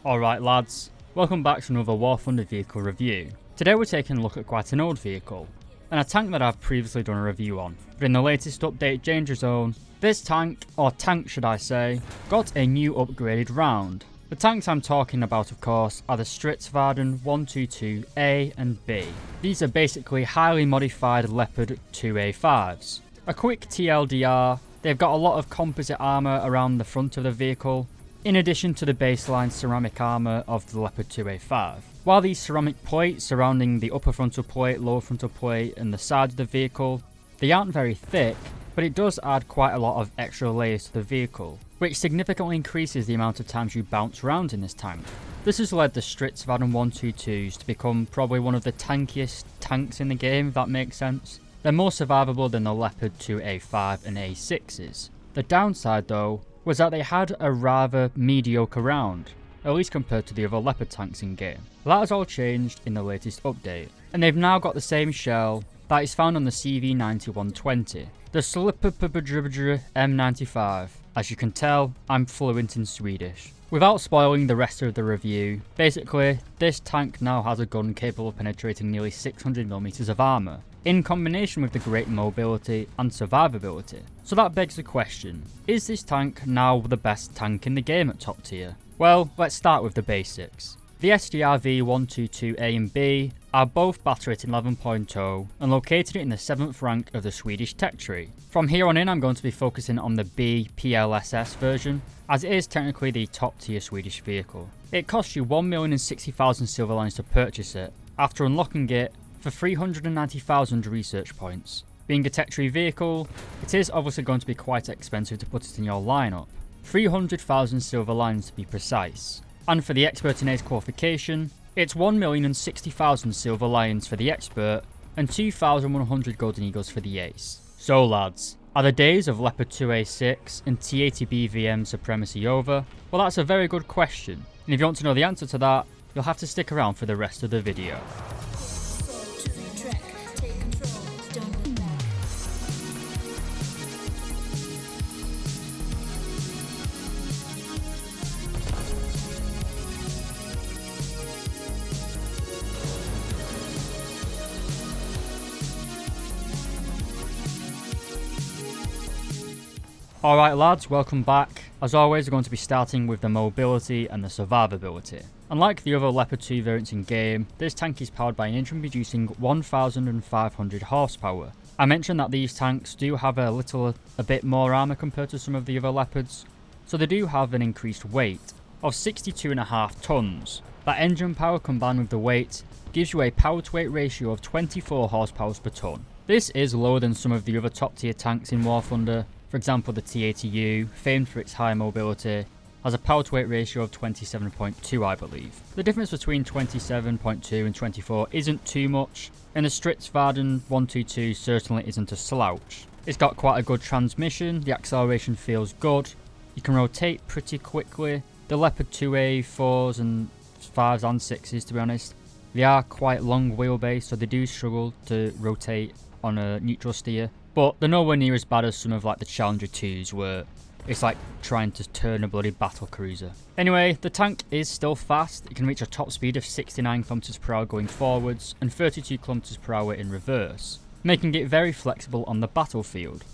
Alright lads, welcome back to another War Thunder vehicle review. Today we're taking a look at quite an old vehicle, and a tank that I've previously done a review on. But in the latest update Danger Zone, this tank, or tank should I say, got a new upgraded round. The tanks I'm talking about of course are the Stridsvärden 122A and B. These are basically highly modified Leopard 2A5s. A quick TLDR, they've got a lot of composite armour around the front of the vehicle, in addition to the baseline ceramic armour of the Leopard 2A5. While these ceramic plates surrounding the upper frontal plate, lower frontal plate and the sides of the vehicle, they aren't very thick, but it does add quite a lot of extra layers to the vehicle, which significantly increases the amount of times you bounce around in this tank. This has led the Stridsvärden 122s to become probably one of the tankiest tanks in the game, if that makes sense. They're more survivable than the Leopard 2A5 and A6s. The downside though was that they had a rather mediocre round, at least compared to the other Leopard tanks in game. That has all changed in the latest update, and they've now got the same shell that is found on the CV90-120, the Slipperbdrbdr M95. As you can tell, I'm fluent in Swedish. Without spoiling the rest of the review, basically, this tank now has a gun capable of penetrating nearly 600mm of armour, in combination with the great mobility and survivability. So that begs the question, is this tank now the best tank in the game at top tier? Well, let's start with the basics. The SDRV 122A and B are both battle rating 11.0 and located in the 7th rank of the Swedish tech tree. From here on in I'm going to be focusing on the B PLSS version, as it is technically the top tier Swedish vehicle. It costs you 1,060,000 silver lines to purchase it, after unlocking it for 390,000 research points. Being a tech tree vehicle, it is obviously going to be quite expensive to put it in your lineup, 300,000 silver lines to be precise. And for the expert in ace qualification, it's 1,060,000 silver lions for the expert and 2,100 golden eagles for the ace. So lads, are the days of Leopard 2A6 and T80B VM supremacy over? Well, that's a very good question, and if you want to know the answer to that, you'll have to stick around for the rest of the video. Alright lads, welcome back. As always, we're going to be starting with the mobility and the survivability. Unlike the other Leopard 2 variants in game, this tank is powered by an engine producing 1,500 horsepower. I mentioned that these tanks do have a bit more armour compared to some of the other Leopards, so they do have an increased weight of 62.5 tons. That engine power combined with the weight gives you a power to weight ratio of 24 horsepower per ton. This is lower than some of the other top tier tanks in War Thunder. For example, the T80U, famed for its high mobility, has a power to weight ratio of 27.2 I believe. The difference between 27.2 and 24 isn't too much, and the Stridsvärden 122 certainly isn't a slouch. It's got quite a good transmission, the acceleration feels good, you can rotate pretty quickly. The Leopard 2A 4s and 5s and 6s, to be honest, they are quite long wheelbase, so they do struggle to rotate on a neutral steer. But they're nowhere near as bad as some of like the Challenger 2s, where it's like trying to turn a bloody battle cruiser. Anyway, the tank is still fast. It can reach a top speed of 69 km per hour going forwards and 32 km per hour in reverse, making it very flexible on the battlefield.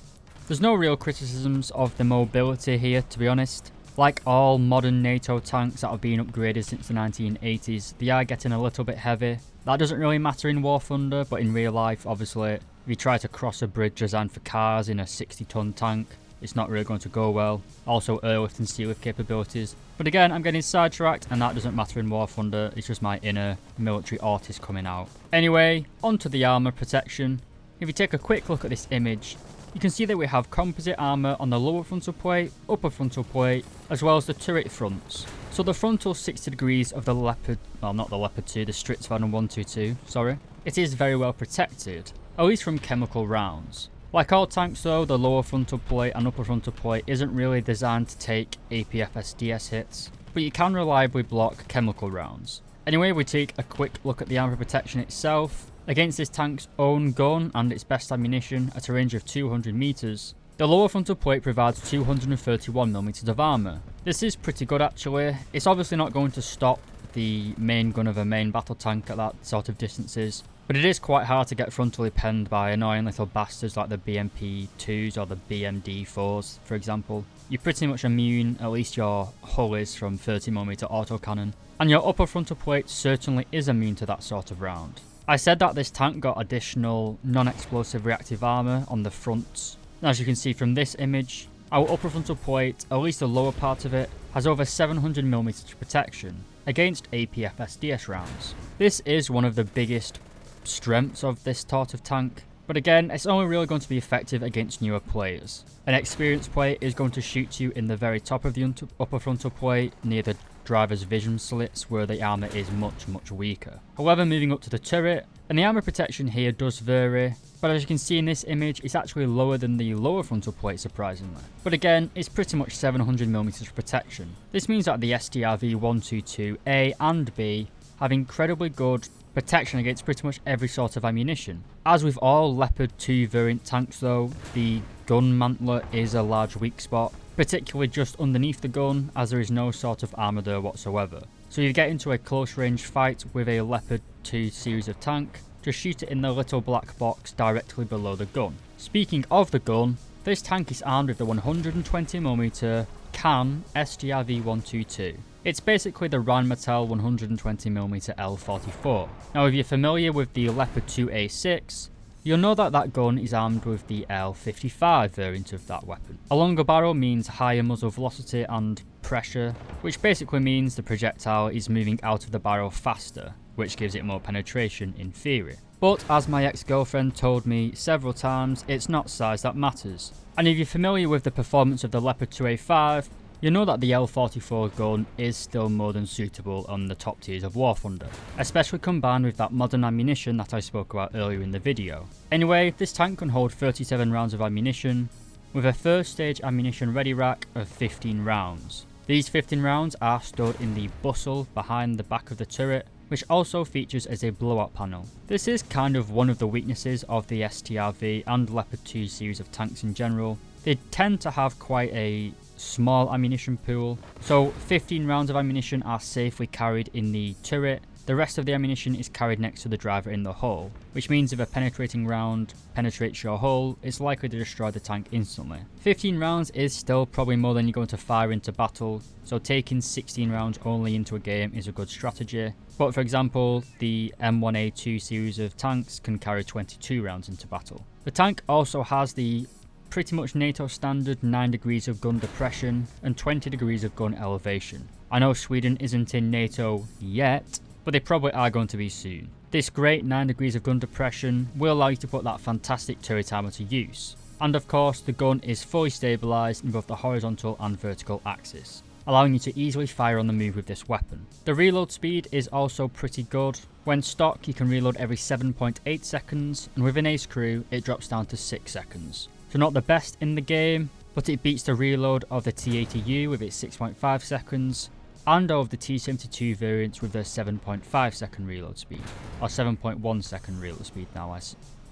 There's no real criticisms of the mobility here, to be honest. Like all modern NATO tanks that have been upgraded since the 1980s, they are getting a little bit heavy. That doesn't really matter in War Thunder, but in real life, obviously, if you try to cross a bridge designed for cars in a 60-ton tank, it's not really going to go well. Also airlift and sea lift capabilities. But again, I'm getting sidetracked, and that doesn't matter in War Thunder, it's just my inner military artist coming out. Anyway, onto the armour protection. If you take a quick look at this image, you can see that we have composite armour on the lower frontal plate, upper frontal plate, as well as the turret fronts. So the frontal 60 degrees of the Leopard, well not the Leopard 2, the Stridsvärden 122, sorry, it is very well protected, at least from chemical rounds. Like all tanks though, the lower frontal plate and upper frontal plate isn't really designed to take APFSDS hits, but you can reliably block chemical rounds. Anyway, we take a quick look at the armour protection itself. Against this tank's own gun and its best ammunition at a range of 200 meters, The lower frontal plate provides 231mm of armour. This is pretty good actually. It's obviously not going to stop the main gun of a main battle tank at that sort of distances, but it is quite hard to get frontally penned by annoying little bastards like the BMP-2s or the BMD-4s, for example. You're pretty much immune, at least your hull is, from 30mm autocannon, and your upper frontal plate certainly is immune to that sort of round. I said that this tank got additional non-explosive reactive armour on the fronts. As you can see from this image, our upper frontal plate, at least the lower part of it, has over 700mm protection against APF SDS rounds. This is one of the biggest strengths of this sort of tank, but again, it's only really going to be effective against newer players. An experienced player is going to shoot you in the very top of the upper frontal plate near the driver's vision slits where the armour is much weaker. However, moving up to the turret, and the armour protection here does vary, but as you can see in this image, it's actually lower than the lower frontal plate surprisingly. But again, it's pretty much 700mm protection. This means that the STRV-122A and B have incredibly good protection against pretty much every sort of ammunition. As with all Leopard 2 variant tanks though, the gun mantler is a large weak spot, particularly just underneath the gun, as there is no sort of armour there whatsoever. So you get into a close range fight with a Leopard 2 series of tank, just shoot it in the little black box directly below the gun. Speaking of the gun, this tank is armed with the 120mm CAN STRV-122. It's basically the Rheinmetall 120mm L44. Now if you're familiar with the Leopard 2A6, you'll know that that gun is armed with the L55 variant of that weapon. A longer barrel means higher muzzle velocity and pressure, which basically means the projectile is moving out of the barrel faster, which gives it more penetration in theory. But as my ex-girlfriend told me several times, it's not size that matters. And if you're familiar with the performance of the Leopard 2A5, you know that the L44 gun is still more than suitable on the top tiers of War Thunder, especially combined with that modern ammunition that I spoke about earlier in the video. Anyway, this tank can hold 37 rounds of ammunition, with a first stage ammunition ready rack of 15 rounds. These 15 rounds are stored in the bustle behind the back of the turret, which also features as a blowout panel. This is kind of one of the weaknesses of the STRV and Leopard 2 series of tanks in general. They tend to have quite a small ammunition pool, so 15 rounds of ammunition are safely carried in the turret. The rest of the ammunition is carried next to the driver in the hull, which means if a penetrating round penetrates your hull, it's likely to destroy the tank instantly. 15 rounds is still probably more than you're going to fire into battle, so taking 16 rounds only into a game is a good strategy. But for example, the M1A2 series of tanks can carry 22 rounds into battle. The tank also has the pretty much NATO standard 9 degrees of gun depression and 20 degrees of gun elevation. I know Sweden isn't in NATO yet, but they probably are going to be soon. This great 9 degrees of gun depression will allow you to put that fantastic turret armor to use. And of course, the gun is fully stabilised in both the horizontal and vertical axis, allowing you to easily fire on the move with this weapon. The reload speed is also pretty good. When stock, you can reload every 7.8 seconds, and with an ace crew, it drops down to 6 seconds. So not the best in the game, but it beats the reload of the T80U with its 6.5 seconds, and of the T72 variants with their 7.5 second reload speed, or 7.1 second reload speed now,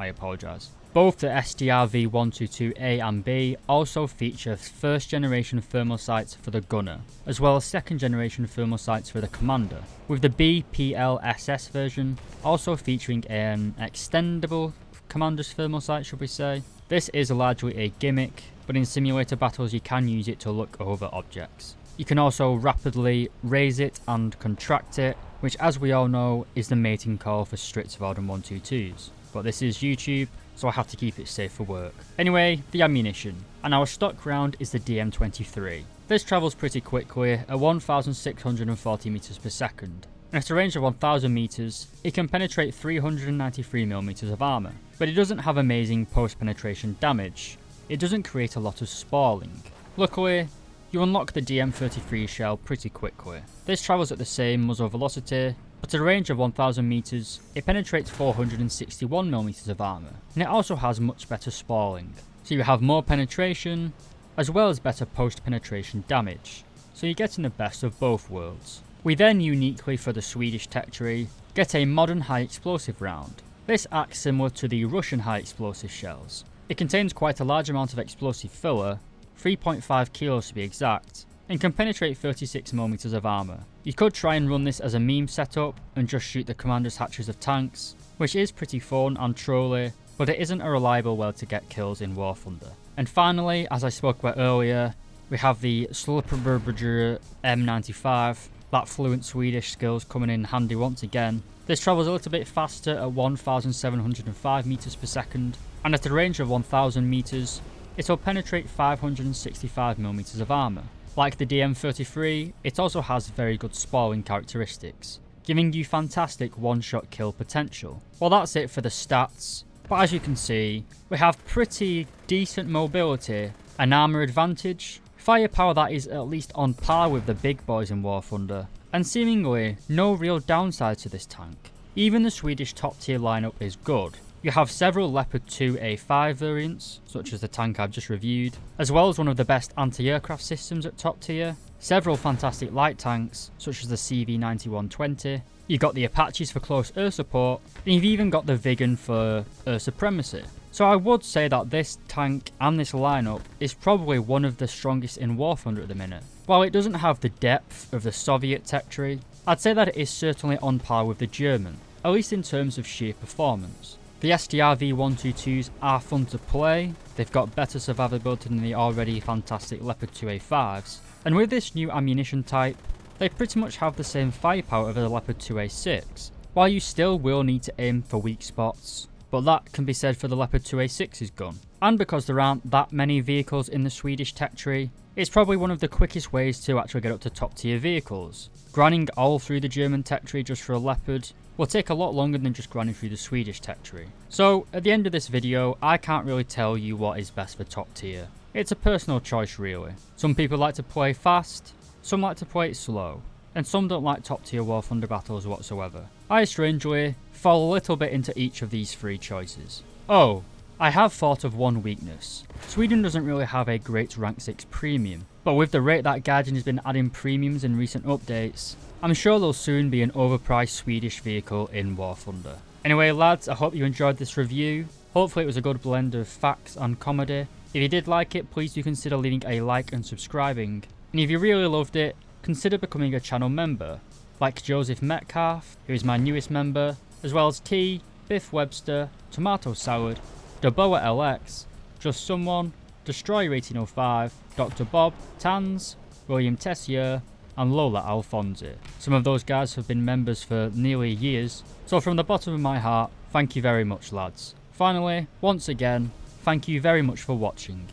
I apologise. Both the STRV-122A and B also feature first generation thermal sights for the gunner, as well as second generation thermal sights for the commander, with the BPLSS version also featuring an extendable commander's thermal sight, should we say. This is largely a gimmick, but in simulator battles you can use it to look over objects. You can also rapidly raise it and contract it, which as we all know is the mating call for Stritzvard and 122s. But this is YouTube, so I have to keep it safe for work. Anyway, the ammunition. And our stock round is the DM23. This travels pretty quickly at 1,640 meters per second. And at a range of 1,000 meters, it can penetrate 393mm of armor. But it doesn't have amazing post-penetration damage. It doesn't create a lot of spalling. Luckily, you unlock the DM33 shell pretty quickly. This travels at the same muzzle velocity, but at a range of 1000 meters, it penetrates 461mm of armor, and it also has much better spalling. So you have more penetration, as well as better post-penetration damage. So you're getting the best of both worlds. We then uniquely for the Swedish tech tree, get a modern high explosive round. This acts similar to the Russian high explosive shells, It contains quite a large amount of explosive filler, 3.5 kilos to be exact, and can penetrate 36mm of armour. You could try and run this as a meme setup and just shoot the commander's hatches of tanks, which is pretty fun and trolly, but it isn't a reliable way to get kills in War Thunder. And finally, as I spoke about earlier, we have the Slurperburger M95, that fluent Swedish skills coming in handy once again. This travels a little bit faster at 1705 meters per second, and at a range of 1000 meters, it will penetrate 565mm of armour. Like the DM33, it also has very good spalling characteristics, giving you fantastic one-shot kill potential. Well, that's it for the stats, but as you can see, we have pretty decent mobility, an armour advantage, firepower that is at least on par with the big boys in War Thunder, and seemingly no real downside to this tank. Even the Swedish top tier lineup is good. You have several Leopard 2 A5 variants, such as the tank I've just reviewed, as well as one of the best anti-aircraft systems at top tier, several fantastic light tanks, such as the CV9120, you've got the Apaches for close air support, and you've even got the Viggen for air supremacy. So I would say that this tank and this lineup is probably one of the strongest in War Thunder at the minute. While it doesn't have the depth of the Soviet tech tree, I'd say that it is certainly on par with the German, at least in terms of sheer performance. The SDR V122s are fun to play, they've got better survivability than the already fantastic Leopard 2A5s, and with this new ammunition type, they pretty much have the same firepower of the Leopard 2A6, while you still will need to aim for weak spots, but that can be said for the Leopard 2A6's gun. And because there aren't that many vehicles in the Swedish tech tree, it's probably one of the quickest ways to actually get up to top tier vehicles. Grinding all through the German tech tree just for a Leopard will take a lot longer than just grinding through the Swedish tech tree. So at the end of this video, I can't really tell you what is best for top tier. It's a personal choice really. Some people like to play fast, some like to play it slow, and some don't like top tier War Thunder battles whatsoever. I strangely fall a little bit into each of these three choices. Oh, I have thought of one weakness. Sweden doesn't really have a great rank 6 premium, but with the rate that Gaijin has been adding premiums in recent updates, I'm sure there'll soon be an overpriced Swedish vehicle in War Thunder. Anyway lads, I hope you enjoyed this review. Hopefully it was a good blend of facts and comedy. If you did like it, please do consider leaving a like and subscribing. And if you really loved it, consider becoming a channel member, like Joseph Metcalf, who is my newest member, as well as T, Biff Webster, Tomato Salad, Daboa LX, Just Someone, Destroyer 1805, Dr. Bob, Tans, William Tessier, and Lola Alfonsi. Some of those guys have been members for nearly years, so from the bottom of my heart, thank you very much lads. Finally, once again, thank you very much for watching.